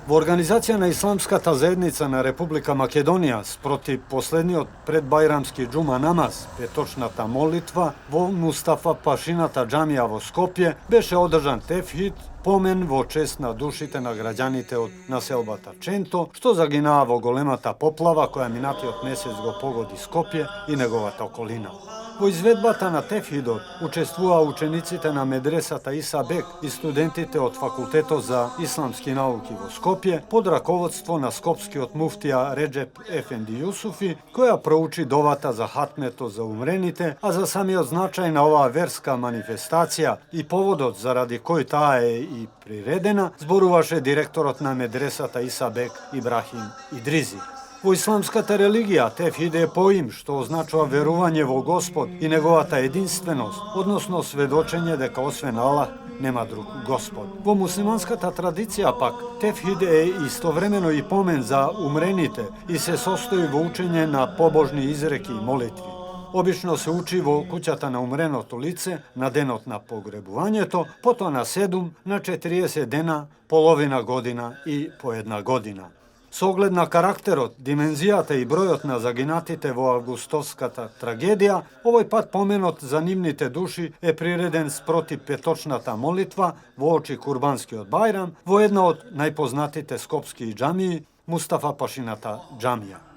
Во организацијана исламската заедница на Република Македонија спроти последниот предбајрамски џума намаз, петочната молитва во Мустафа Пашината џамија во Скопје, беше одржан тефхид, помен во чест на душите на граѓаните од населбата Ченто, што загинаа во големата поплава која минатиот месец го погоди Скопје и неговата околина. Во изведбата на тефхидот учествуваа учениците на медресата Иса Бек и студентите од Факултетот за исламски науки во Скопје под раководство на скопскиот муфтија Реджеп Ефенди Јусуфи, која проучи довата за хатмето за умрените, а за самиот значај на оваа верска манифестација и поводот заради кој таа е и приредена, зборуваше директорот на медресата Иса Бек Ибрахим Идризи. Во исламската религија тефхид е поим што означува верување во Господ и неговата единственост, односно сведочење дека освен Аллах нема друг Господ. Во муслиманската традиција пак тефхид е истовремено и помен за умрените и се состои во учење на побожни изреки и молитви. Обично се учи во куќата на умреното лице на денот на погребувањето, потоа на 7, на 40 дена, половина година и по една година. Со оглед на карактерот, димензијата и бројот на загинатите во августовската трагедија, овој пат поменот за нивните души е приреден спроти петочната молитва во очи Курбанскиот бајрам во една од најпознатите скопски џамии, Мустафа Пашината џамија.